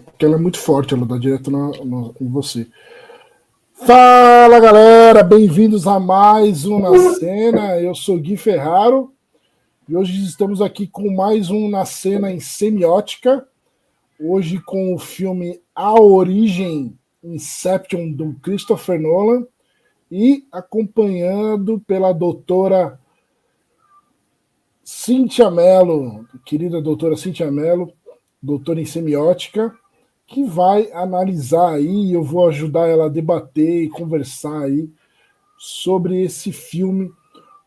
Porque ela é muito forte, ela dá direto em você. Fala galera, bem-vindos a mais um Na Cena. Eu sou Gui Ferraro e hoje estamos aqui com mais um Na Cena em Semiótica. Hoje com o filme A Origem, Inception, do Christopher Nolan, e acompanhado pela doutora Cíntia Mello, querida doutora Cíntia Mello, doutora em semiótica, que vai analisar aí, eu vou ajudar ela a debater e conversar aí sobre esse filme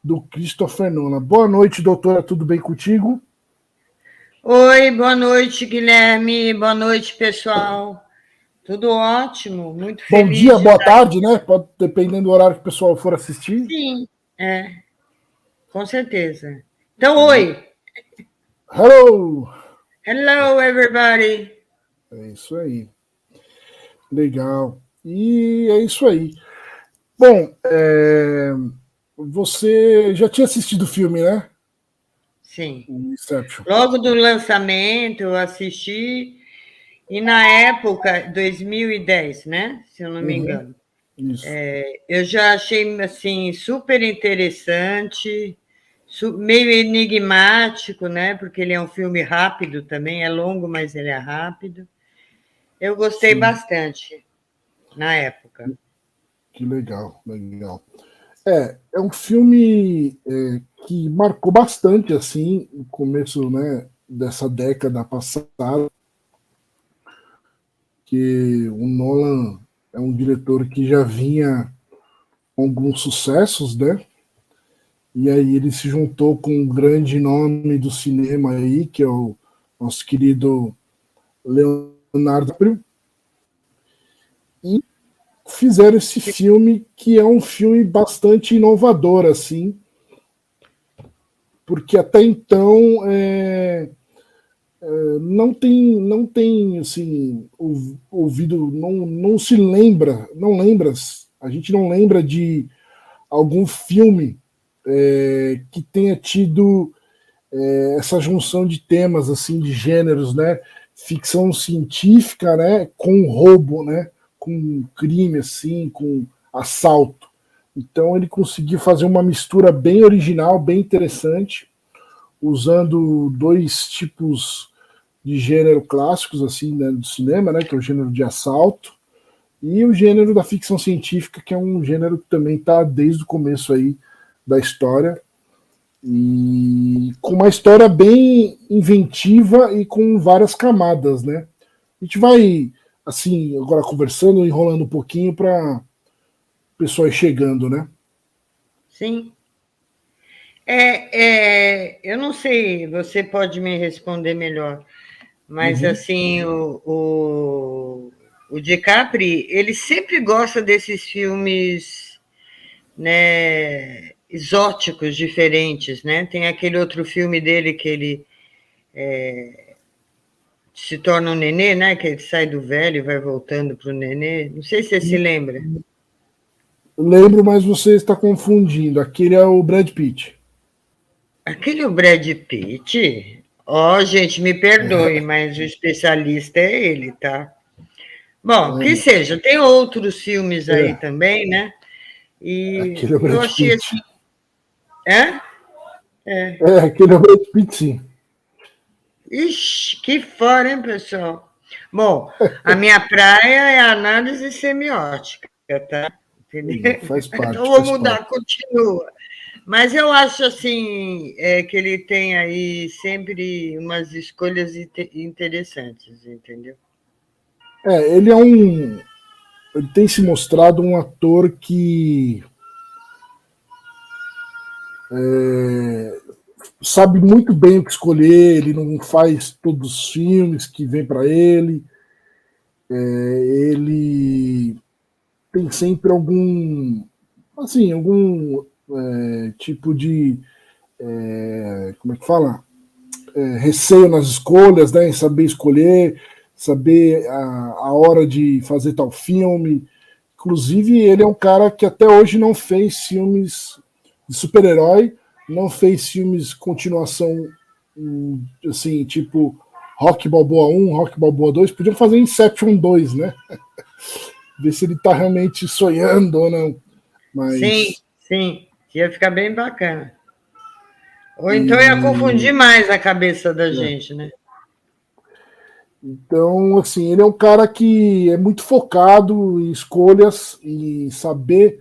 do Christopher Nolan. Boa noite, doutora, tudo bem contigo? Oi, boa noite, Guilherme. Boa noite, pessoal. Tudo ótimo, muito Bom feliz dia, de boa estar aqui. tarde, né? Pode, dependendo do horário que o pessoal for assistir. Sim, com certeza. Então, oi. Hello! Hello, everybody. É isso aí. Legal. E é isso aí. Bom, você já tinha assistido o filme, né? Sim. O Inception. Logo do lançamento, eu assisti, e na época, 2010, né? Se eu não me Uhum, engano. isso. Eu já achei, assim, super interessante, meio enigmático, né? Porque ele é um filme rápido também, é longo, mas ele é rápido. Eu gostei Sim, bastante na época. que legal, legal. É um filme que marcou bastante assim o começo, né, dessa década passada, que o Nolan é um diretor que já vinha com alguns sucessos, né? E aí ele se juntou com um grande nome do cinema aí, que é o nosso querido Leonardo DiCaprio, e fizeram esse filme que é um filme bastante inovador assim, porque até então não tem assim ouvido, não se lembra, não lembras, a gente não lembra de algum filme que tenha tido essa junção de temas assim, de gêneros, né, ficção científica, né, com roubo, né, com crime assim, com assalto. Então ele conseguiu fazer uma mistura bem original, bem interessante, usando dois tipos de gênero clássicos assim, né, do cinema, né, que é o gênero de assalto e o gênero da ficção científica, que é um gênero que também está desde o começo aí da história, e com uma história bem inventiva e com várias camadas, né? A gente vai assim agora conversando, enrolando um pouquinho para o pessoal ir chegando, né? Sim. Eu não sei, você pode me responder melhor, mas Uhum. assim, o DiCaprio, ele sempre gosta desses filmes, né, exóticos, diferentes, né? Tem aquele outro filme dele que ele se torna um nenê, né? Que ele sai do velho e vai voltando para o nenê. Não sei se você se lembra. Lembro, mas você está confundindo. Aquele é o Brad Pitt. Aquele é o Brad Pitt? Ó, oh, gente, me perdoe, mas o especialista é ele, tá? Bom, que É, seja, tem outros filmes aí é, também, né? E aquele é o eu Brad achei Pitt. assim. É? É. Aquele é o Brad Pitt, sim. Ixi, que fora, hein, pessoal? Bom, a minha praia é a análise semiótica, tá? Entendeu? Faz Então parte, vou faz parte. mudar, continua. Mas eu acho assim que ele tem aí sempre umas escolhas interessantes, entendeu? Ele é um. Ele tem se mostrado um ator que sabe muito bem o que escolher, ele não faz todos os filmes que vem para ele, ele tem sempre algum, assim, algum tipo de, como é que fala? Receio nas escolhas, né, em saber escolher, saber a hora de fazer tal filme. Inclusive, ele é um cara que até hoje não fez filmes de super-herói, não fez filmes continuação, assim, tipo Rock Balboa 1, Rock Balboa 2, podiam fazer Inception 2, né? Ver se ele está realmente sonhando ou não. Sim, Mas, sim, ia ficar bem bacana. Ou então ia confundir mais a cabeça da gente, né? Então, assim, ele é um cara que é muito focado em escolhas e saber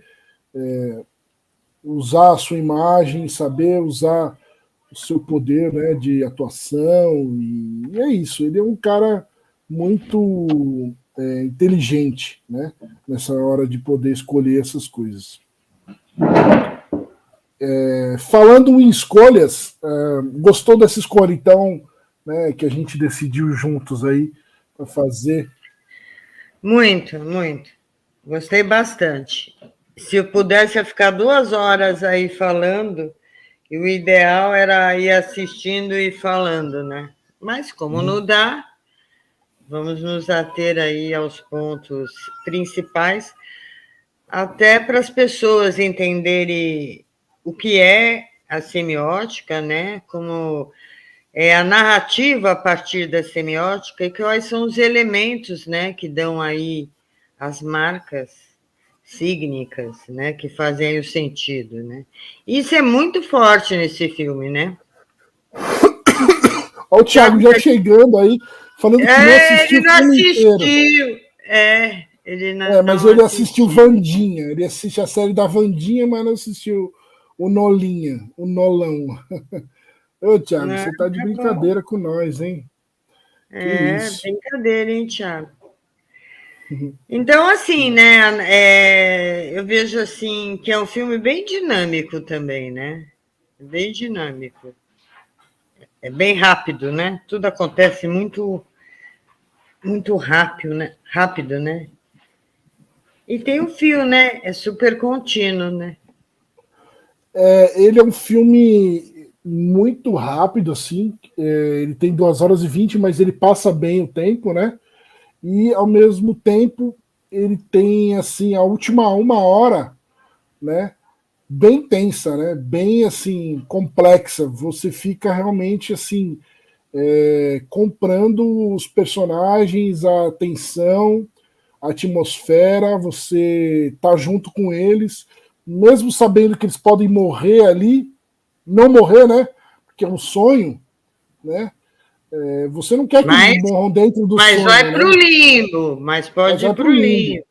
usar a sua imagem, saber usar o seu poder, né, de atuação, e é isso. Ele é um cara muito inteligente, né, nessa hora de poder escolher essas coisas. Falando em escolhas, gostou dessa escolha, então, né, que a gente decidiu juntos aí para fazer? Muito, muito. Gostei bastante. Se eu pudesse eu ficar 2 horas aí falando, e o ideal era ir assistindo e falando, né? Mas como não dá, vamos nos ater aí aos pontos principais, até para as pessoas entenderem o que é a semiótica, né? Como é a narrativa a partir da semiótica e quais são os elementos, né, que dão aí as marcas sígnicas, né, que fazem o sentido, né? Isso é muito forte nesse filme, né? Olha o Thiago Thiago, já chegando aí, falando que não ele assistiu o não filme inteiro. assistiu. Ele Mas não ele assistiu assistiu. Vandinha. Ele assiste a série da Vandinha, mas não assistiu o Nolinha, o Nolão. Ô, Thiago, Não, você tá de tá bom. brincadeira com nós, hein? Que isso. Brincadeira, hein, Thiago? Então, assim, né, eu vejo assim que é um filme bem dinâmico também, né? Bem dinâmico. É bem rápido, né? Tudo acontece muito, muito rápido, né? Rápido, né? E tem o fio, né? É super contínuo, né? Ele é um filme muito rápido, assim. Ele tem 2 horas e 20, mas ele passa bem o tempo, né? E ao mesmo tempo ele tem assim a última 1 hora, né? Bem tensa, né? Bem assim complexa. Você fica realmente assim comprando os personagens, a tensão, a atmosfera. Você tá junto com eles, mesmo sabendo que eles podem morrer ali, não morrer, né? Porque é um sonho, né? Você não quer que eles Mas, morram dentro do mas sonho, vai para o né? limbo, mas Mas pode vai ir para para o o limbo.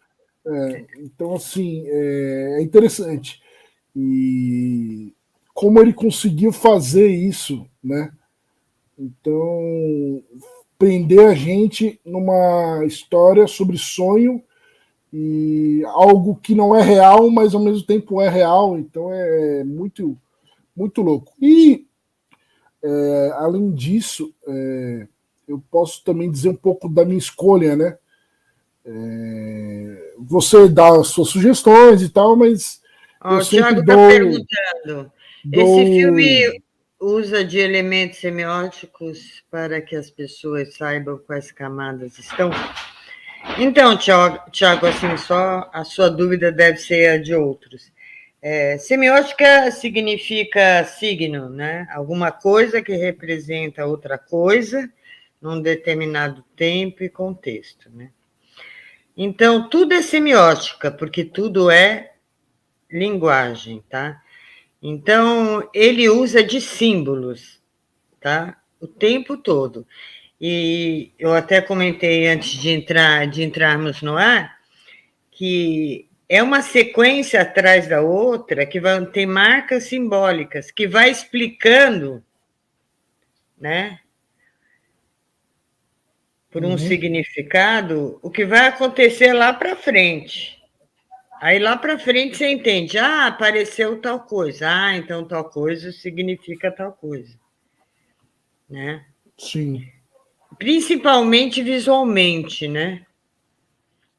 limbo. Então, assim, é interessante. E como ele conseguiu fazer isso, né? Então, prender a gente numa história sobre sonho e algo que não é real, mas ao mesmo tempo é real. Então, é muito, muito louco. E, além disso, eu posso também dizer um pouco da minha escolha, né? Você dá as suas sugestões e tal, mas Ó, eu o sempre Tiago está dou, perguntando: esse dou. filme usa de elementos semióticos para que as pessoas saibam quais camadas estão? Então, Tiago, assim, só a sua dúvida deve ser a de outros. Semiótica significa signo, né? Alguma coisa que representa outra coisa num determinado tempo e contexto, né? Então, tudo é semiótica, porque tudo é linguagem, tá? Então, ele usa de símbolos, tá? O tempo todo. E eu até comentei antes de entrarmos no ar, que é uma sequência atrás da outra que vai ter marcas simbólicas, que vai explicando, né, por um Uhum. significado, o que vai acontecer lá para frente. Aí lá para frente você entende, apareceu tal coisa, então tal coisa significa tal coisa, né? Sim, Principalmente visualmente, né?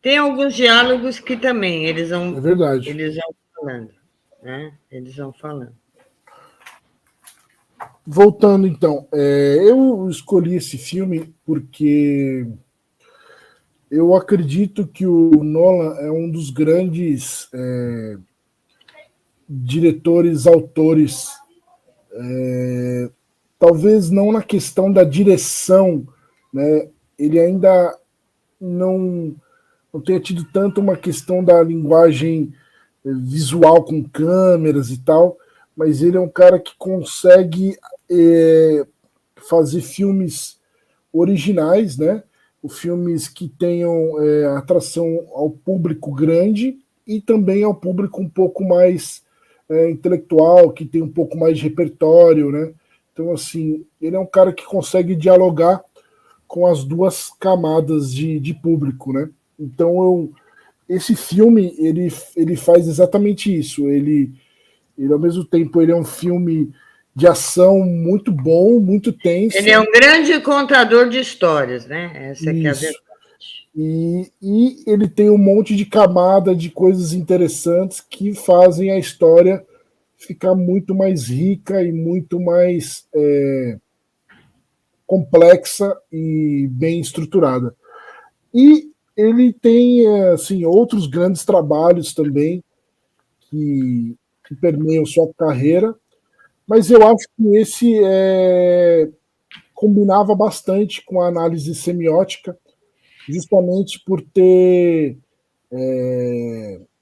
Tem alguns diálogos que também é verdade. eles vão falando, né? Eles vão falando. Voltando então, eu escolhi esse filme porque eu acredito que o Nolan é um dos grandes diretores, autores, talvez não na questão da direção né? Ele ainda não, não tenha tido tanto uma questão da linguagem visual com câmeras e tal, mas ele é um cara que consegue fazer filmes originais, né? Filmes que tenham atração ao público grande e também ao público um pouco mais intelectual, que tem um pouco mais de repertório, né? Então, assim, ele é um cara que consegue dialogar com as duas camadas de público, né? Então, esse filme, ele faz exatamente isso. Ao mesmo tempo, ele é um filme de ação muito bom, muito Ele tenso. é um grande contador de histórias, né? Essa que é a Isso. verdade. E ele tem um monte de camada de coisas interessantes que fazem a história ficar muito mais rica e muito mais complexa e bem estruturada. E ele tem assim outros grandes trabalhos também que permeiam sua carreira, mas eu acho que esse combinava bastante com a análise semiótica, justamente por ter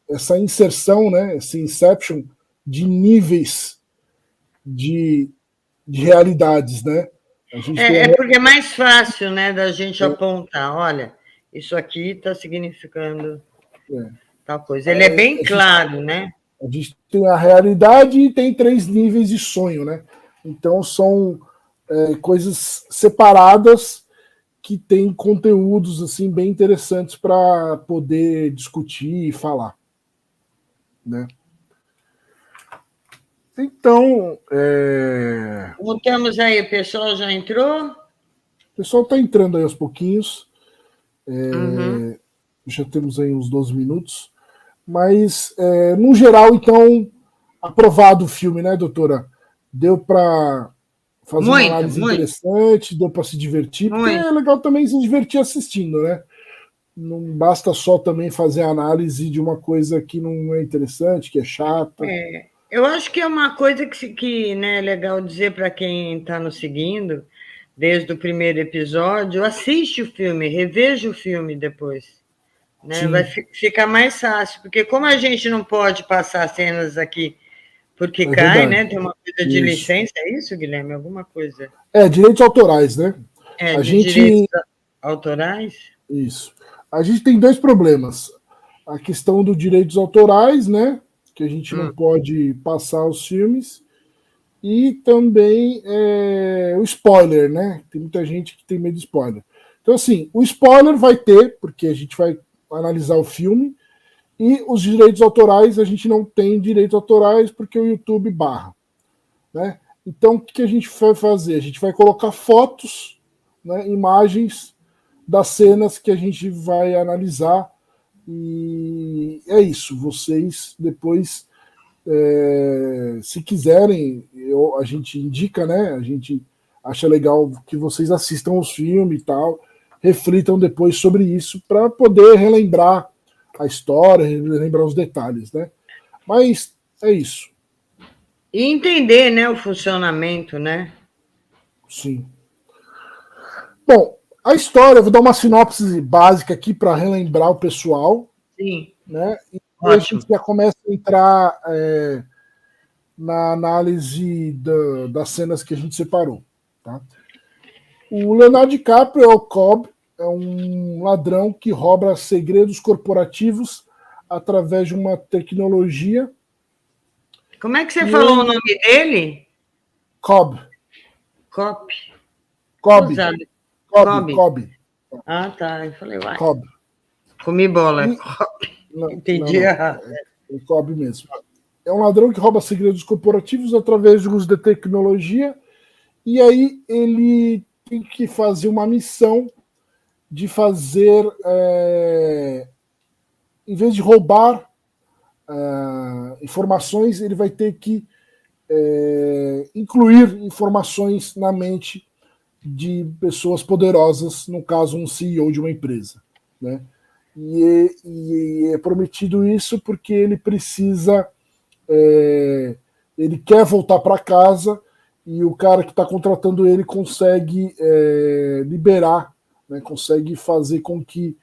essa inserção, né, esse inception de níveis de, de realidades, né? A gente tem É porque é mais fácil, né, da gente apontar, olha, isso aqui está significando tal coisa. Ele é bem a gente, claro, né? a gente tem a realidade e tem 3 níveis de sonho, né? Então são coisas separadas que têm conteúdos assim bem interessantes para poder discutir e falar, né? Então, Voltamos aí, o pessoal já entrou? o pessoal está entrando aí aos pouquinhos, Uhum. já temos aí uns 12 minutos, mas no geral, então, aprovado o filme, né, doutora? Deu para fazer uma Muito, análise muito, interessante, deu para se divertir, porque é muito. legal também se divertir assistindo, né? Não basta só também fazer análise de uma coisa que não é interessante, que é chata. Eu acho que é uma coisa que né, é legal dizer para quem está nos seguindo, desde o primeiro episódio, assiste o filme, reveja o filme depois. Né? Vai Sim, ficar mais fácil, porque como a gente não pode passar cenas aqui porque é cai, verdade. né? Tem uma coisa de Isso. licença, é isso, Guilherme? Alguma coisa? Direitos autorais, né? É, A de direitos gente. autorais? Isso. A gente tem 2 problemas. A questão dos direitos autorais, né? Que a gente não Hum. pode passar os filmes. E também o spoiler, né? Tem muita gente que tem medo de spoiler. Então, assim, o spoiler vai ter, porque a gente vai analisar o filme, e os direitos autorais, a gente não tem direitos autorais porque o YouTube barra, né? Então, o que a gente vai fazer? A gente vai colocar fotos, né, imagens das cenas que a gente vai analisar, e é isso. Vocês depois se quiserem, a gente indica, né? A gente acha legal que vocês assistam os filmes e tal, reflitam depois sobre isso para poder relembrar a história, relembrar os detalhes, né? Mas é isso, E entender, né, o funcionamento, né? sim. Bom, a história, eu vou dar uma sinopse básica aqui para relembrar o pessoal, Sim, né? E a ótimo. gente já começa a entrar na análise das cenas que a gente separou, tá? O Leonardo DiCaprio é o Cobb, é um ladrão que rouba segredos corporativos através de uma tecnologia. Como é que você E falou o ele, nome dele? Cobb, Cop. Cobb, Cruzado. Cobb, Cobb. Cobb, Ah, tá. Eu falei, uai, Cobb. comi bola. E, Cop. não, Entendi não, errado. é Cobb mesmo. É um ladrão que rouba segredos corporativos através de uso de tecnologia. E aí ele tem que fazer uma missão de fazer, em vez de roubar informações, ele vai ter que incluir informações na mente de pessoas poderosas, no caso, um CEO de uma empresa. Né? E é prometido isso porque ele precisa, ele quer voltar para casa e o cara que está contratando ele consegue liberar né, consegue fazer com que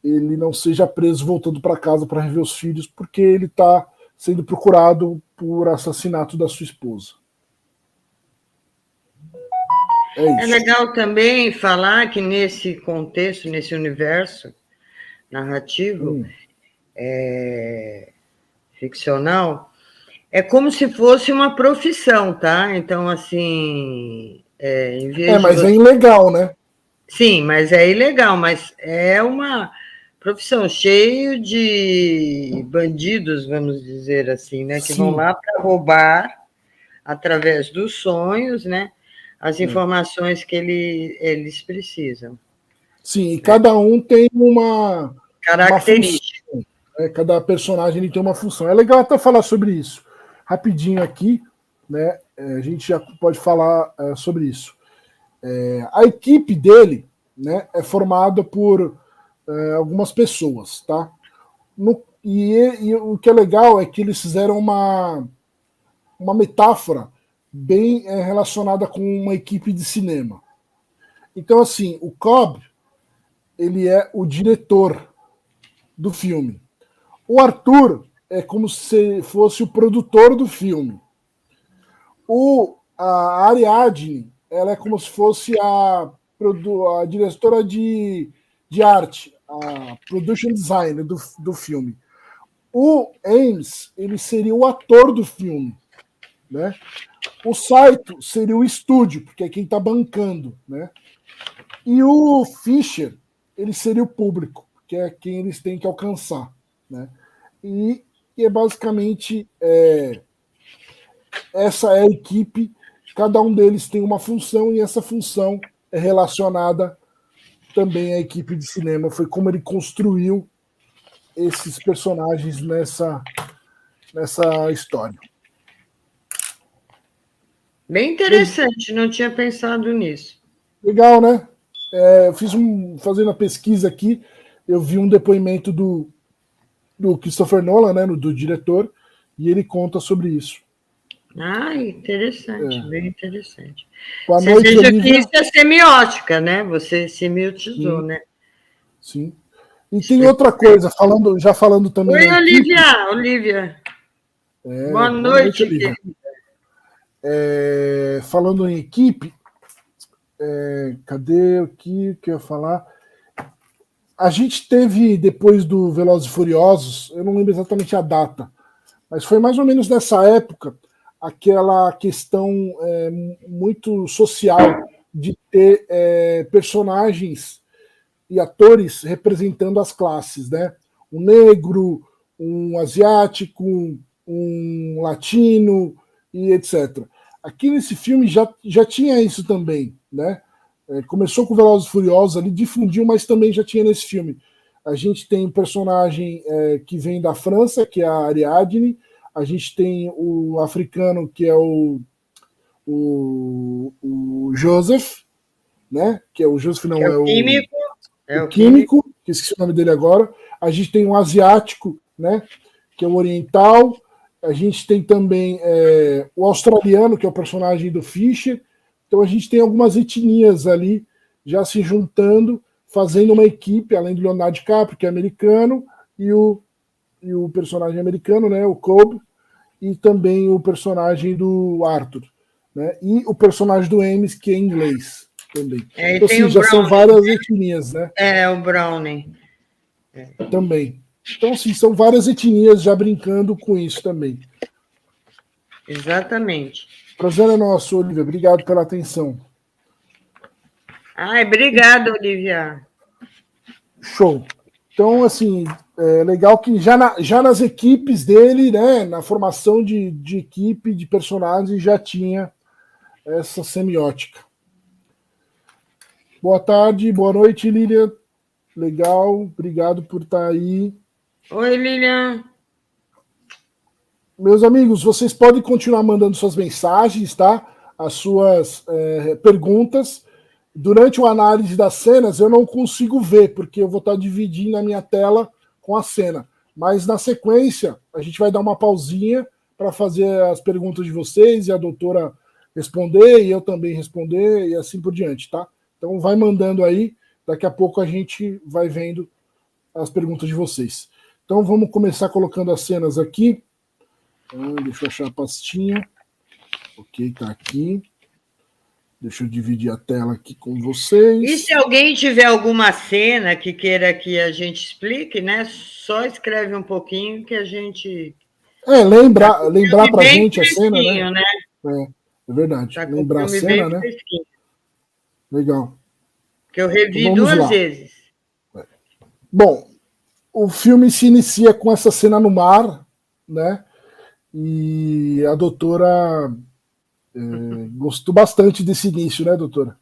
ele não seja preso voltando para casa para rever os filhos, porque ele está sendo procurado por assassinato da sua esposa. É legal também falar que nesse contexto, nesse universo narrativo, ficcional, é como se fosse uma profissão, tá? Então, assim, em vez mas é ilegal, né? Sim, mas é ilegal, mas é uma profissão cheio de bandidos, vamos dizer assim, né? Que vão lá para roubar, através dos sonhos, né? As informações que eles precisam. Sim, e cada um tem uma característica. Uma função, né? Cada personagem ele tem uma função. É legal até falar sobre isso. Rapidinho aqui, né? A gente já pode falar sobre isso. A equipe dele, né, é formada por algumas pessoas, tá? E o que é legal é que eles fizeram uma metáfora bem relacionada com uma equipe de cinema. Então, assim, o Cobb, ele é o diretor do filme. O Arthur é como se fosse o produtor do filme. A Ariadne, ela é como se fosse a diretora de arte, a production designer do filme. O Ames, ele seria o ator do filme, né? O Saito seria o estúdio, porque é quem está bancando, né? E o Fischer, ele seria o público, que é quem eles têm que alcançar, né? E é basicamente essa é a equipe, cada um deles tem uma função e essa função é relacionada também à equipe de cinema. Foi como ele construiu esses personagens nessa história. Bem interessante, não tinha pensado nisso. Legal, né? Fazendo a pesquisa aqui, eu vi um depoimento do Christopher Nolan, né, do diretor, e ele conta sobre isso. Interessante, bem interessante. Boa noite, Você veja Olivia. que isso é semiótica, né? Você semiotizou, né? Sim. E tem outra coisa, já falando também. Oi, Olivia. Boa noite, Olivia. Falando em equipe, cadê aqui que eu ia falar? A gente teve, depois do Velozes e Furiosos, eu não lembro exatamente a data, mas foi mais ou menos nessa época, aquela questão muito social de ter personagens e atores representando as classes, né? Um negro, um asiático, um latino e etc. Aqui nesse filme já tinha isso também, né? Começou com Velozes e Furiosos ali, difundiu, mas também já tinha nesse filme. A gente tem um personagem que vem da França, que é a Ariadne. A gente tem o africano, que é o Joseph, né? Que é o Joseph, não, é o químico. O químico, que esqueci o nome dele agora. A gente tem um asiático, né? Que é o oriental. A gente tem também o australiano, que é o personagem do Fischer. Então a gente tem algumas etnias ali já se juntando, fazendo uma equipe, além do Leonardo DiCaprio, que é americano, e o personagem americano, né, o Cobb, e também o personagem do Arthur, né, e o personagem do Ames, que é inglês também. Então, assim, já são várias etnias, né? O Browning. Também. Então, assim, são várias etnias já brincando com isso também. Exatamente. Prazer é nosso, Olivia. Obrigado pela atenção. Obrigada, Olivia. Show. Então, assim, legal que já nas equipes dele, né, na formação de equipe, de personagens, já tinha essa semiótica. Boa tarde, boa noite, Lilian. Legal, obrigado por estar aí. Oi, Lilian. Meus amigos, vocês podem continuar mandando suas mensagens, tá? As suas perguntas. Durante a análise das cenas, eu não consigo ver, porque eu vou estar dividindo a minha tela com a cena. Mas na sequência, a gente vai dar uma pausinha para fazer as perguntas de vocês e a doutora responder, e eu também responder, e assim por diante, tá? Então vai mandando aí, daqui a pouco a gente vai vendo as perguntas de vocês. Então vamos começar colocando as cenas aqui. Deixa eu achar a pastinha. Ok, tá aqui. Deixa eu dividir a tela aqui com vocês. E se alguém tiver alguma cena que queira que a gente explique, né? Só escreve um pouquinho que a gente... lembrar pra gente a cena, né? É verdade. Tá, lembrar a cena, né? Fresquinho. Legal. Que eu revi então, duas vezes. Bom, o filme se inicia com essa cena no mar, né? E a doutora gostou bastante desse início, né, doutora?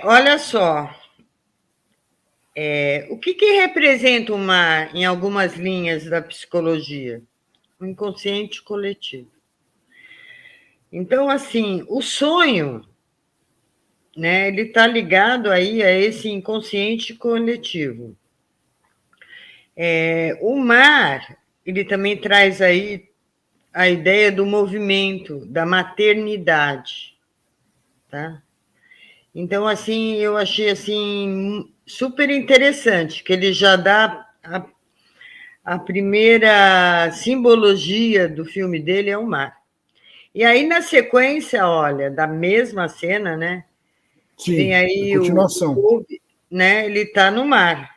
Olha só. O que representa o mar em algumas linhas da psicologia? O inconsciente coletivo. Então, assim, o sonho, né, ele está ligado aí a esse inconsciente coletivo. O mar, ele também traz aí a ideia do movimento, da maternidade, tá? Então, assim, eu achei assim super interessante, que ele já dá a primeira simbologia do filme dele é o mar. E aí, na sequência, olha, da mesma cena, né? Sim, vem aí continuação. Né? Ele está no mar.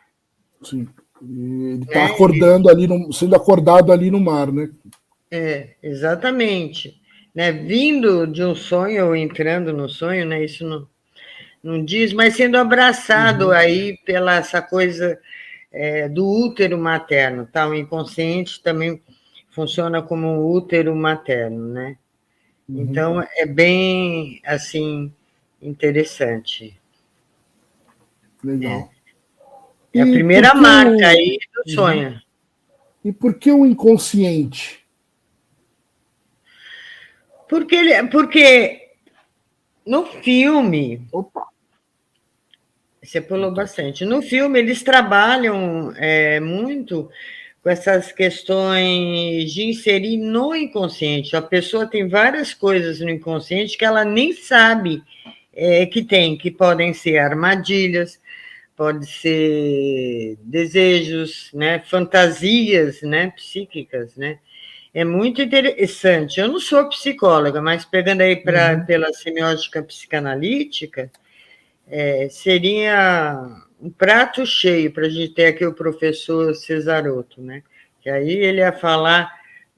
Sim. Ele está acordando ali, sendo acordado ali no mar, né? Exatamente. Né? Vindo de um sonho ou entrando no sonho, né? Isso não diz, mas sendo abraçado aí pela essa coisa do útero materno, tá? O inconsciente também funciona como um útero materno, né? Então, é bem, assim, interessante. Legal. É a primeira marca aí do sonho. E por que o inconsciente? Porque no filme... Opa! Você pulou bastante. No filme, eles trabalham muito com essas questões de inserir no inconsciente. A pessoa tem várias coisas no inconsciente que ela nem sabe que tem, que podem ser armadilhas, pode ser desejos, né, fantasias, né, psíquicas, né? É muito interessante. Eu não sou psicóloga, mas pegando aí pela semiótica psicanalítica, seria um prato cheio para a gente ter aqui o professor Cesarotto, né? Que aí ele ia falar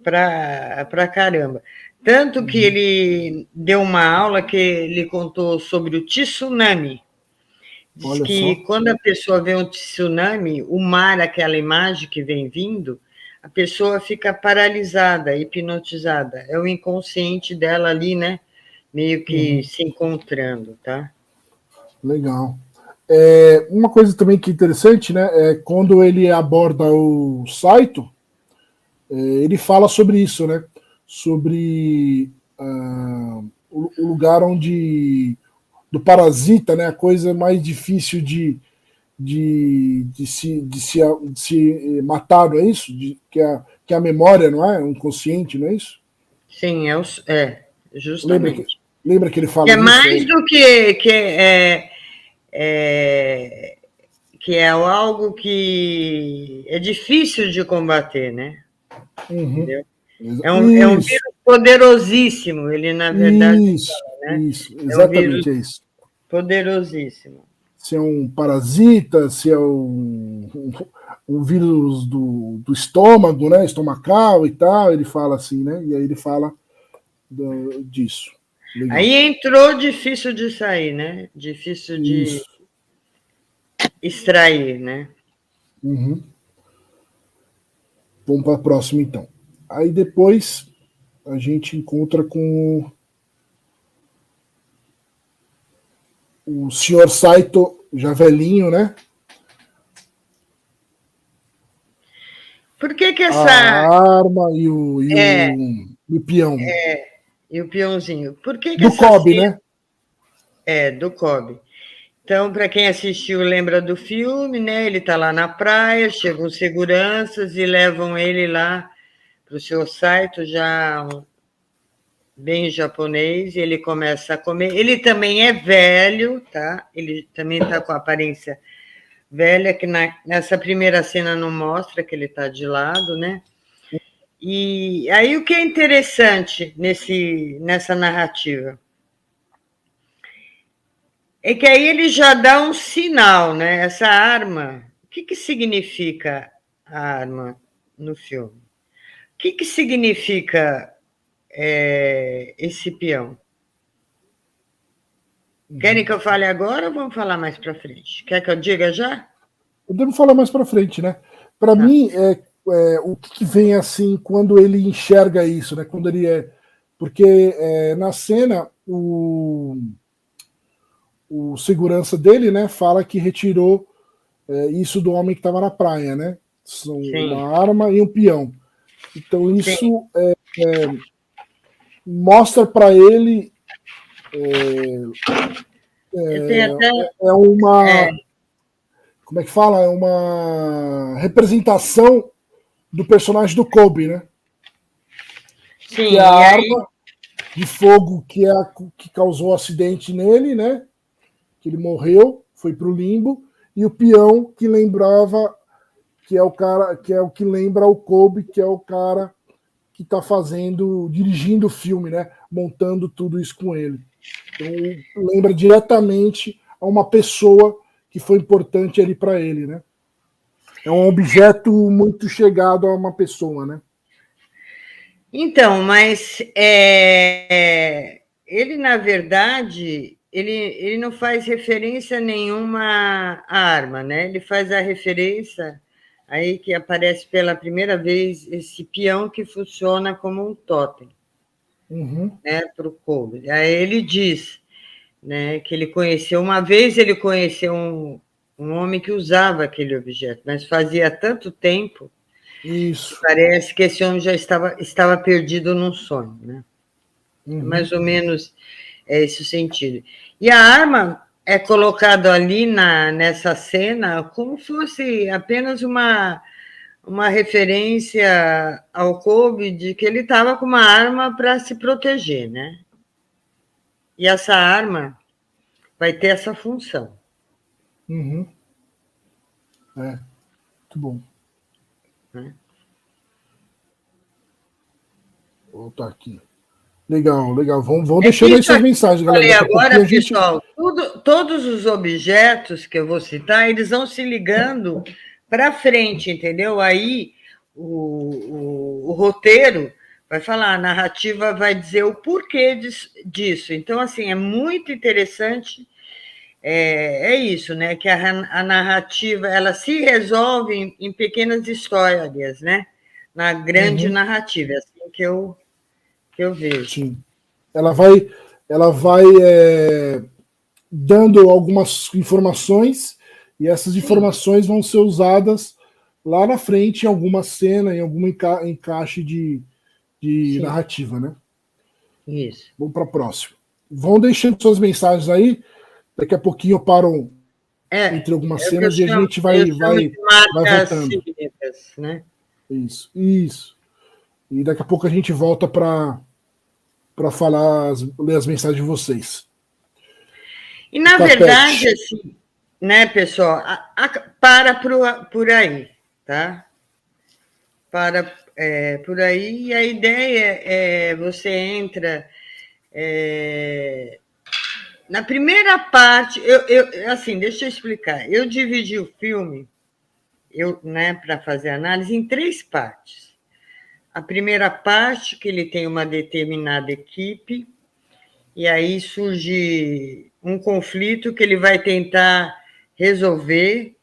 para caramba. Tanto que ele deu uma aula que ele contou sobre o tsunami. Diz que quando a pessoa vê um tsunami, o mar, aquela imagem que vem vindo, a pessoa fica paralisada, hipnotizada. É o inconsciente dela ali, né? Meio que se encontrando, tá? Legal. Uma coisa também que é interessante, né? Quando ele aborda o Saito, ele fala sobre isso, né? Sobre o lugar onde do parasita, né? A coisa mais difícil de se matar, não é isso? Que é a memória, não é? O inconsciente, não é isso? Sim, justamente. Lembra que ele fala disso? Mais do que é algo que é difícil de combater, né? Entendeu? É um vírus poderosíssimo, ele, na verdade, fala, né? Isso, exatamente, é isso. Poderosíssimo. Se é um parasita, se é um vírus do estômago, né? Estomacal e tal, ele fala assim, né? E aí ele fala disso. Legal. Aí entrou difícil de sair, né? Difícil de extrair, né? Vamos para a próxima, então. Aí depois a gente encontra com o senhor Saito, já velhinho, né? Por que essa... A arma e o peão. E o peãozinho. Por que do Kobe, né? Do Kobe. Então, para quem assistiu, lembra do filme, né? Ele está lá na praia, chegam seguranças e levam ele lá para o seu Saito já bem japonês, ele começa a comer. Ele também é velho, tá? Ele também está com a aparência velha, que nessa primeira cena não mostra que ele está de lado, né? E aí o que é interessante nessa narrativa é que aí ele já dá um sinal, né? Essa arma, o que significa a arma no filme? O que significa esse peão? Querem que eu fale agora ou vamos falar mais para frente? Quer que eu diga já? Podemos falar mais para frente, né? Para Tá. mim, o que vem assim quando ele enxerga isso, né? Quando ele é. Porque na cena, o segurança dele, né, fala que retirou isso do homem que estava na praia, né? São uma arma e um peão. Então isso mostra para ele é uma como é que fala? É uma representação do personagem do Kobe, né? Sim, que é a arma de fogo que causou o acidente nele, né? Que ele morreu, foi pro limbo, e o peão que lembrava que é o cara, que é o que lembra o Kobe, que é o cara que está dirigindo o filme, né? Montando tudo isso com ele. Então lembra diretamente a uma pessoa que foi importante ali para ele, né? É um objeto muito chegado a uma pessoa, né? Então, mas ele, na verdade, ele não faz referência a nenhuma arma, né? Ele faz a referência aí que aparece pela primeira vez esse peão que funciona como um totem, né, para o Kobe. Aí ele diz, né, que ele conheceu, uma vez ele conheceu um homem que usava aquele objeto, mas fazia tanto tempo. Isso. Parece que esse homem já estava perdido num sonho, né? Mais ou menos é esse o sentido. E a arma é colocada ali nessa cena como fosse apenas uma referência ao Kobe de que ele estava com uma arma para se proteger, né? E essa arma vai ter essa função. Muito bom. Vou voltar aqui. Legal, legal. Vão deixando aí suas mensagens, galera. Falei Daqui a agora, pouquinho a gente. pessoal, todos os objetos que eu vou citar, eles vão se ligando para frente, entendeu? Aí o roteiro vai falar, a narrativa vai dizer o porquê disso. Então, assim, é muito interessante. É isso, né? Que a narrativa ela se resolve em pequenas histórias, né? Na grande narrativa, é assim que eu vejo. Sim. Ela vai dando algumas informações e essas informações vão ser usadas lá na frente em alguma cena, em algum encaixe de narrativa, né? Isso. Vamos para a próxima. Vão deixando suas mensagens aí. Daqui a pouquinho eu paro entre algumas cenas e a gente vai voltando. Cínicas, né? Isso. E daqui a pouco a gente volta para ler as mensagens de vocês. E, na verdade, assim, né, pessoal, para por aí, tá? Para por aí, e a ideia é você entra na primeira parte, assim, deixa eu explicar, eu dividi o filme, né, para fazer análise, em 3 partes. A primeira parte, que ele tem uma determinada equipe, e aí surge um conflito que ele vai tentar resolver,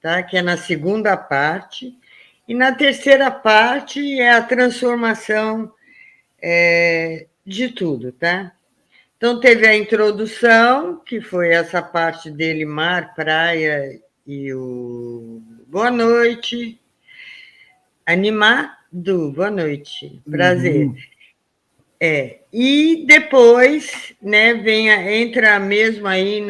tá? Que é na segunda parte. E na terceira parte é a transformação de tudo, tá? Então, teve a introdução, que foi essa parte dele, mar, praia e o boa noite. Animado, boa noite, prazer. E depois, né, entra mesmo aí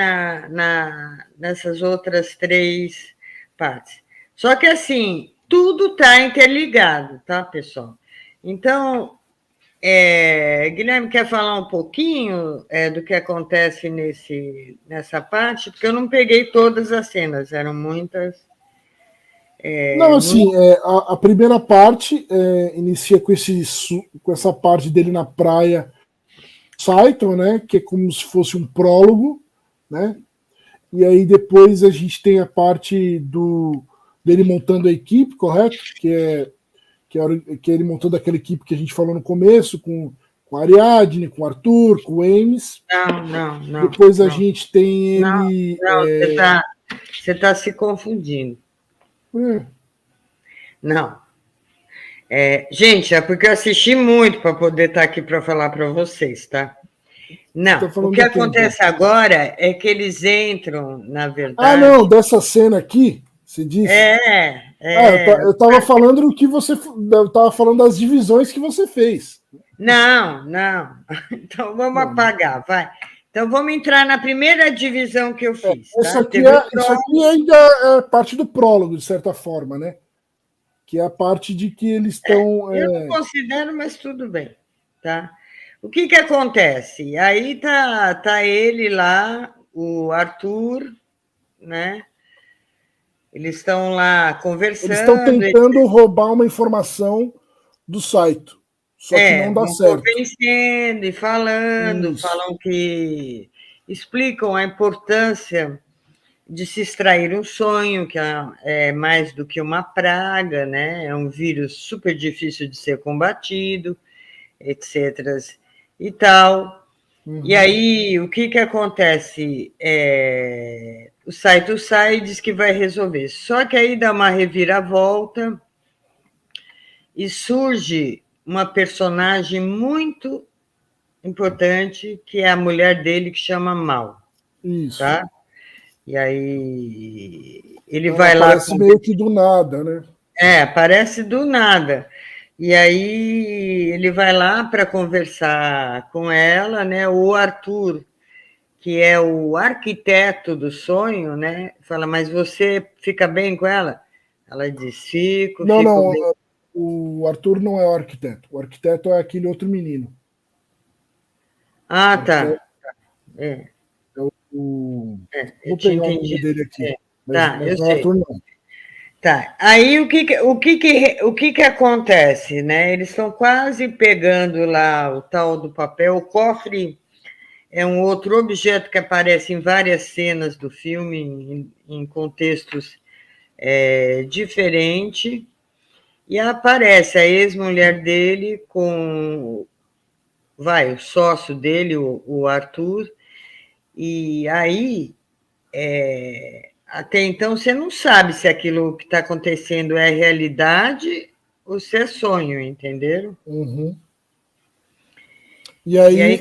nessas outras 3 partes. Só que, assim, tudo está interligado, tá, pessoal? Então, Guilherme quer falar um pouquinho do que acontece nessa parte, porque eu não peguei todas as cenas, eram muitas. Não, assim, a primeira parte inicia com essa parte dele na praia, Saito, né? Que é como se fosse um prólogo, né? E aí depois a gente tem a parte dele montando a equipe, correto? Que é ele montando aquela equipe que a gente falou no começo, com a Ariadne, com o Arthur, com o Ames. Não. Depois a gente tem ele. Não, você tá se confundindo. Não. Gente, é porque eu assisti muito para poder estar aqui para falar para vocês, tá? Não, o que acontece agora é que eles entram, na verdade. Não, dessa cena aqui, você disse? Eu estava falando do que você. Eu estava falando das divisões que você fez. Não. Então vamos apagar, vai. Então vamos entrar na primeira divisão que eu fiz. Isso aqui ainda é parte do prólogo, de certa forma, né? Que é a parte de que eles estão. Eu não considero, mas tudo bem, tá? O que acontece? Aí tá ele lá, o Arthur, né? Eles estão lá conversando. Eles estão tentando roubar uma informação do Saito, só que não dá certo. Convencendo e falam que explicam a importância de se extrair um sonho, que é mais do que uma praga, né? É um vírus super difícil de ser combatido, etc. e tal. E aí, o que acontece? O Saito sai e diz que vai resolver. Só que aí dá uma reviravolta e surge uma personagem muito importante, que é a mulher dele, que chama Mal. Isso. Tá? E aí ele vai lá. Aparece meio que do nada, né? Aparece do nada. E aí ele vai lá para conversar com ela, né? O Arthur, que é o arquiteto do sonho, né? Fala, mas você fica bem com ela? Ela diz, fico. Não, bem. O Arthur não é o arquiteto. O arquiteto é aquele outro menino. Tá. Vou pegar o nome dele aqui. Mas não é o Arthur, não. Tá. Aí o que acontece, né? Eles estão quase pegando lá o tal do papel. O cofre é um outro objeto que aparece em várias cenas do filme, em contextos diferentes, e aparece a ex-mulher dele com o sócio dele, o Arthur, e aí até então você não sabe se aquilo que está acontecendo é realidade ou se é sonho, entenderam? E aí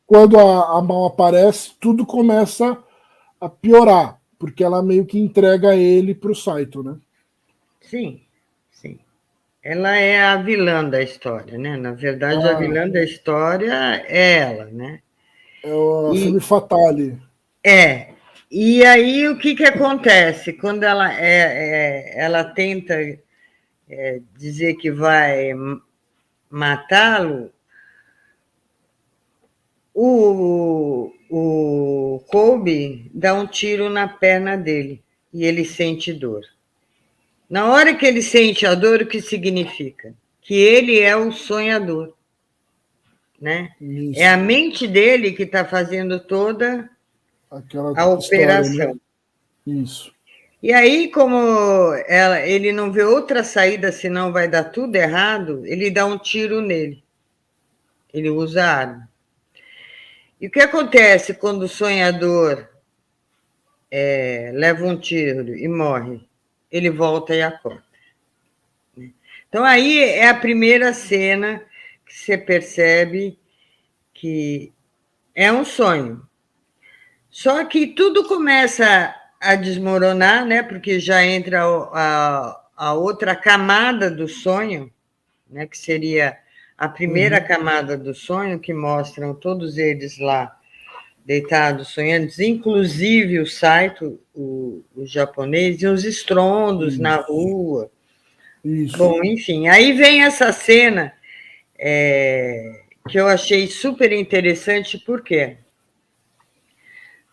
quando a Mal aparece, tudo começa a piorar, porque ela meio que entrega ele para o Saito, né? Sim. Ela é a vilã da história, né? Na verdade, a vilã da história é ela, né? É o filme Fatale. E aí o que acontece? Quando ela tenta dizer que vai matá-lo, o Kobe dá um tiro na perna dele e ele sente dor. Na hora que ele sente a dor, o que significa? Que ele é o sonhador, né? Isso. É a mente dele que está fazendo toda a operação. História, né? Isso. E aí, como ele não vê outra saída, senão vai dar tudo errado, ele dá um tiro nele. Ele usa a arma. E o que acontece quando o sonhador leva um tiro e morre? Ele volta e acorda. Então, aí é a primeira cena que você percebe que é um sonho. Só que tudo começa a desmoronar, né? Porque já entra a outra camada do sonho, né? Que seria a primeira camada do sonho, que mostram todos eles lá deitados, sonhando, inclusive o Saito, o japonês, e os estrondos na rua. Isso. Bom, enfim, aí vem essa cena que eu achei super interessante, por quê?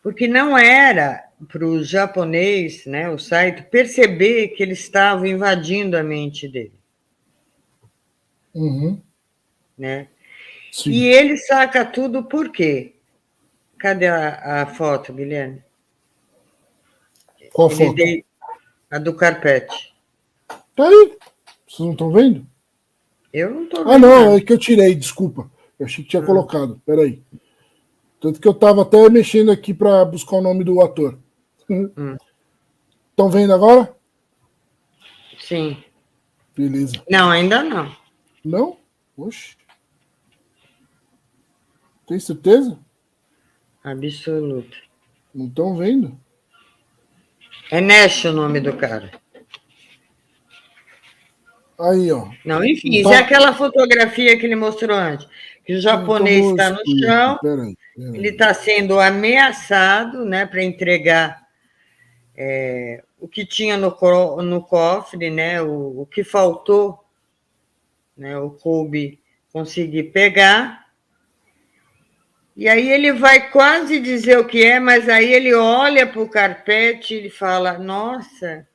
Porque não era para o japonês, né, o Saito, perceber que eles estavam invadindo a mente dele. Uhum. Né? Sim. E ele saca tudo por quê? Cadê a foto, Guilherme? Qual foto? A do carpete. Tá aí. Vocês não estão vendo? Eu não estou Ah, vendo não, nada. é que eu tirei, desculpa. Eu achei que tinha colocado. Peraí. Tanto que eu estava até mexendo aqui para buscar o nome do ator. Estão vendo agora? Sim. Beleza. Não, ainda não. Não? Oxe. Tem certeza? Absoluta. Não estão vendo? É Nash o nome do cara. Aí, ó. Não, enfim, Não isso é tá... aquela fotografia que ele mostrou antes. Que o japonês está no chão, Peraí. ele está sendo ameaçado, né, para entregar o que tinha no cofre, né, o que faltou, né, o Kobe conseguir pegar. E aí ele vai quase dizer o que é, mas aí ele olha para o carpete e ele fala: Nossa,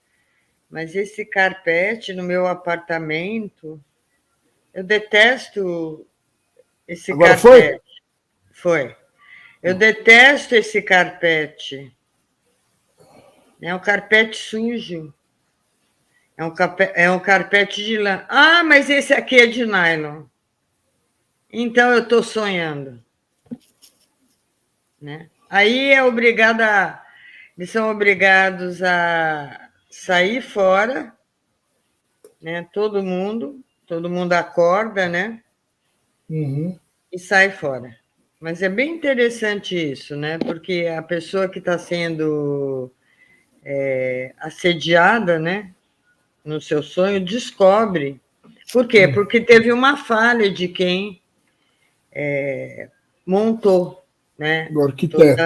mas esse carpete no meu apartamento, eu detesto esse Agora foi? carpete. Foi. Eu detesto esse carpete. É um carpete sujo. É um carpete de lã. Ah, mas esse aqui é de nylon. Então eu estou sonhando. Né? Aí eles são obrigados a sair fora, né? Todo mundo acorda, né? Uhum. E sai fora. Mas é bem interessante isso, né? Porque a pessoa que está sendo assediada, né? No seu sonho, descobre. Por quê? Porque teve uma falha de quem montou, né? Do arquiteto.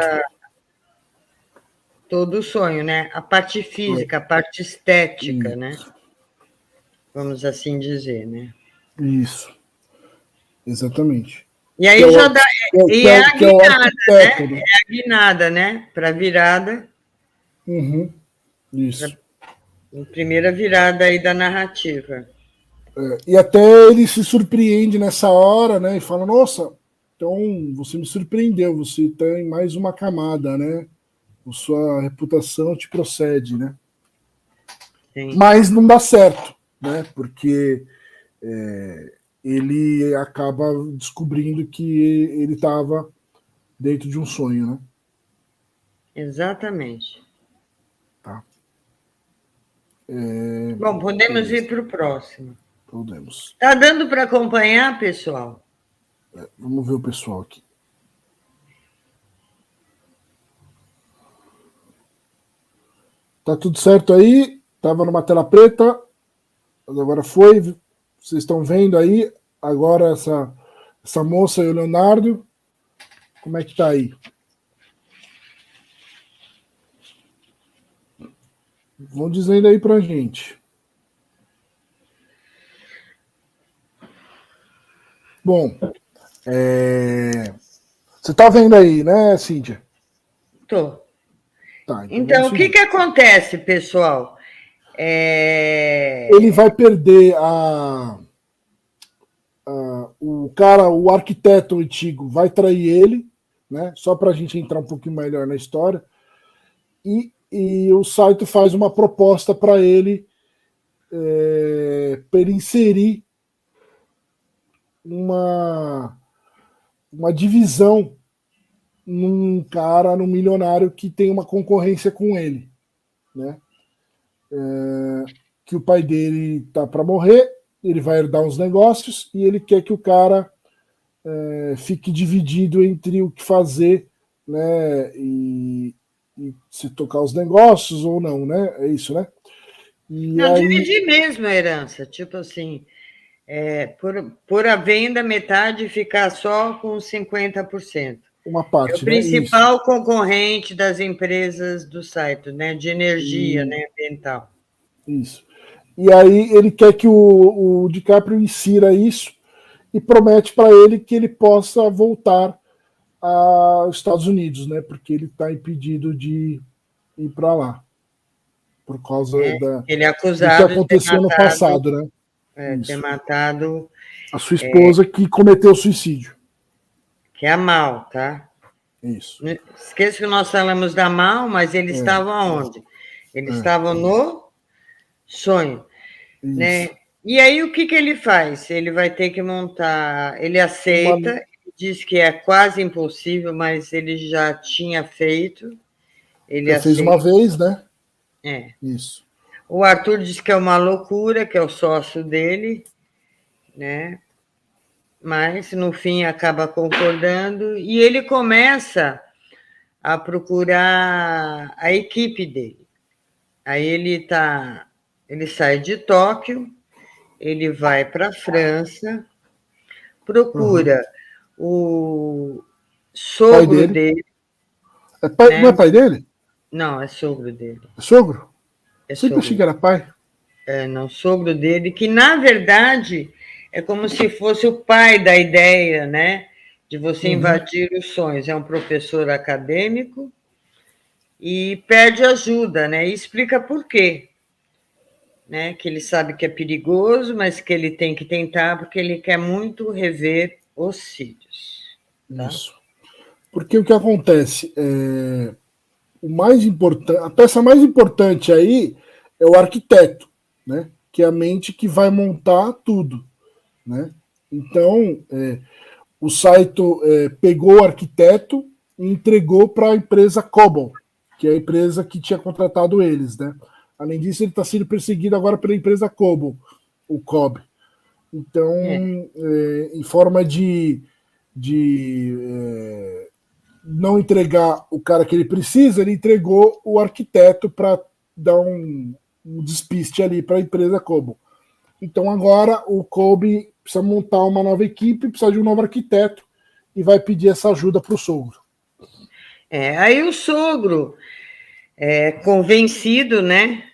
Todo o sonho, né? A parte física, a parte estética, né? Vamos assim dizer, né? Isso. Exatamente. E aí já dá. E é a Que é o guinada, arquiteto, né? né? É a guinada, né? Para virada. Uhum. Isso. Primeira virada aí da narrativa. E até ele se surpreende nessa hora, né? E fala, nossa, então você me surpreendeu, você tem mais uma camada, né? A sua reputação te procede, né? Sim. Mas não dá certo, né? Porque ele acaba descobrindo que ele estava dentro de um sonho, né? Exatamente. Tá. Bom, podemos ir para o próximo. Podemos. Tá dando para acompanhar, pessoal? Vamos ver o pessoal aqui. Tá tudo certo aí? Tava numa tela preta, mas agora foi. Vocês estão vendo aí agora essa moça e o Leonardo? Como é que tá aí? Vão dizendo aí pra gente. Bom, você tá vendo aí, né, Cíntia? Tô. Tá, Então, o que acontece, pessoal? Ele vai perder o cara, o arquiteto antigo, vai trair ele, né? Só para a gente entrar um pouquinho melhor na história. E o Saito faz uma proposta para ele inserir uma divisão num cara, num milionário que tem uma concorrência com ele, né? Que o pai dele tá para morrer, ele vai herdar uns negócios e ele quer que o cara fique dividido entre o que fazer, né? E se tocar os negócios ou não, né? É isso, né? E Não, aí dividir mesmo a herança, tipo assim, por a venda, metade ficar só com 50%. uma É o parte, né? Isso. principal concorrente das empresas do site, né? De energia, né? Ambiental. Isso. E aí ele quer que o DiCaprio insira isso e promete para ele que ele possa voltar aos Estados Unidos, né? Porque ele está impedido de ir para lá por causa Ele é do que acusado de aconteceu no passado, né? ter Isso. matado A sua esposa que cometeu suicídio. que é a Mal, tá? Isso. Esqueça que nós falamos da Mal, mas ele estava onde? Ele estava no sonho, né? Isso. E aí o que ele faz? Ele vai ter que montar, ele aceita, diz que é quase impossível, mas ele já tinha feito, ele Já fez uma aceita. vez, né? É. Isso. O Arthur diz que é uma loucura, que é o sócio dele, né? Mas no fim acaba concordando e ele começa a procurar a equipe dele. Aí ele sai de Tóquio, ele vai para a França, procura o Pai sogro dele. dele, Pai, não é né? pai dele? Não, é sogro dele. É sogro? É Sempre achei sogro. que era pai. Não, sogro dele, que na verdade é como se fosse o pai da ideia, né? De você invadir os sonhos. É um professor acadêmico e pede ajuda, né? E explica por quê, né? Que ele sabe que é perigoso, mas que ele tem que tentar porque ele quer muito rever os filhos, tá? Isso. Porque o que acontece o mais importante, a peça mais importante aí é o arquiteto, né? Que é a mente que vai montar tudo, né? Então, o Saito pegou o arquiteto e entregou para a empresa Cobol, que é a empresa que tinha contratado eles, né? Além disso, ele está sendo perseguido agora pela empresa Cobol, o COB. Então, em forma de não entregar o cara que ele precisa, ele entregou o arquiteto para dar um despiste ali para a empresa Cobol. Então agora o Kobe precisa montar uma nova equipe, precisa de um novo arquiteto e vai pedir essa ajuda para o sogro. Aí o sogro é convencido, né?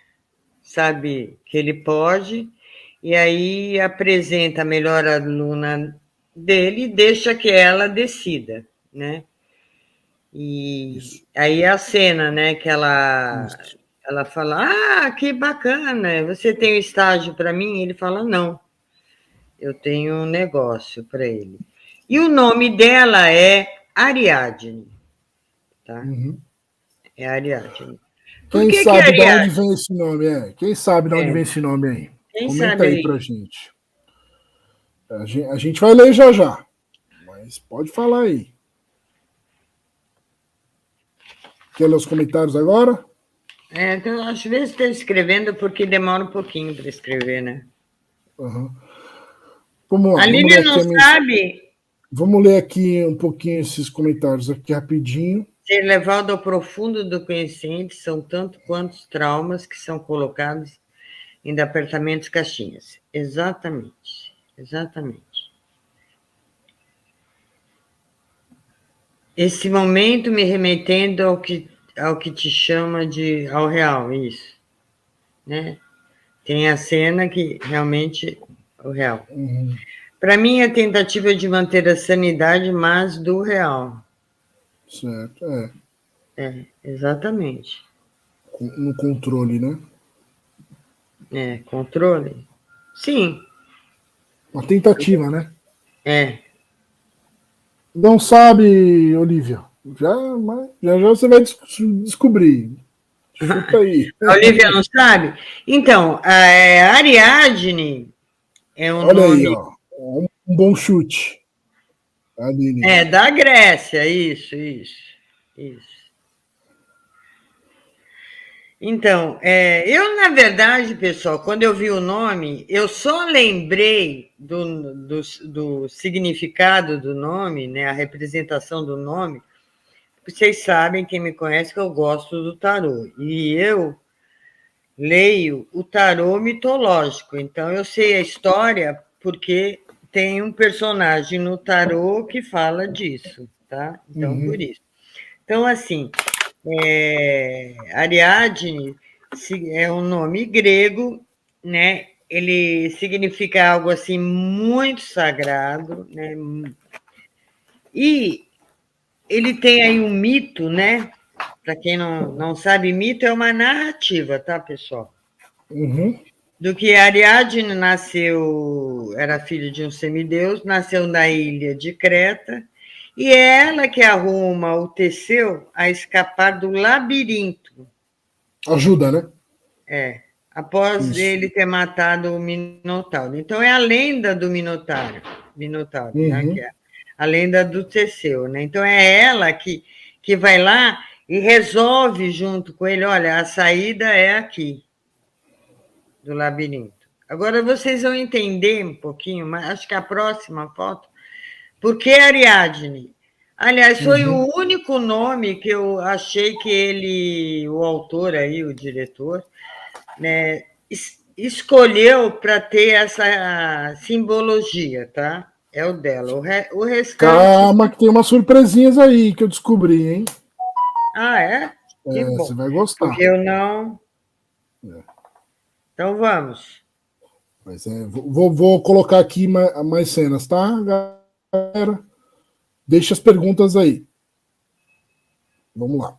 Sabe que ele pode, e aí apresenta a melhor aluna dele e deixa que ela decida, né? E Isso. aí a cena, né, que ela fala: "Ah, que bacana, você tem um estágio para mim?" Ele fala: "Não, eu tenho um negócio para ele." E o nome dela é Ariadne, tá? É Ariadne. Por Quem que é sabe de onde Ariadne? vem esse nome? Quem sabe de onde vem esse nome aí? Quem Comenta sabe aí aí? pra gente. A gente vai ler já já, mas pode falar aí. Quer ler os comentários agora? Então, às vezes estou escrevendo porque demora um pouquinho para escrever, né? Uhum. Vamos lá, A Lívia não sabe Vamos ler aqui um pouquinho esses comentários aqui rapidinho. ser levado ao profundo do conhecimento são tanto quanto os traumas que são colocados em departamentos caixinhas. Exatamente, exatamente. Esse momento me remetendo ao que te chama de ao real, isso, né? Tem a cena que realmente é o real. Para mim, é tentativa de manter a sanidade, mas do real. Certo, Exatamente. no controle, né? Controle. Sim, Uma tentativa, né? é. Não sabe, Olivia? Já você vai descobrir. Chuta aí. A Olivia não sabe? Então, a Ariadne é o Olha aí, nome. ó. Um bom chute. Aline. Da Grécia, isso. Então, eu, na verdade, pessoal, quando eu vi o nome, eu só lembrei do significado do nome, né, a representação do nome. Vocês sabem, quem me conhece, que eu gosto do tarô. E eu leio o tarô mitológico. Então, eu sei a história porque tem um personagem no tarô que fala disso, tá? Então, por isso. Então, assim, Ariadne é um nome grego, né? ele significa algo assim muito sagrado, né? E ele tem aí um mito, né? Para quem não sabe, mito é uma narrativa, tá, pessoal? Uhum. Do que Ariadne nasceu, era filha de um semideus, nasceu na ilha de Creta, e é ela que arruma o Teseu a escapar do labirinto. Ajuda, né? Após Isso. ele ter matado o Minotauro. Então é a lenda do Minotauro, né? Que Uhum. é a lenda do Teseu, né? Então é ela que vai lá e resolve junto com ele, olha, a saída é aqui do labirinto. Agora vocês vão entender um pouquinho, mas acho que a próxima foto, por que Ariadne? Aliás, foi Uhum. o único nome que eu achei que ele, o autor aí, o diretor, né, escolheu para ter essa simbologia, tá? É o dela. O restante. Calma, que tem umas surpresinhas aí que eu descobri, hein? Ah, é? Que É, bom. você vai gostar. Porque eu não. É. Então vamos. Mas vou colocar aqui mais cenas, tá, galera? Deixa as perguntas aí. Vamos lá.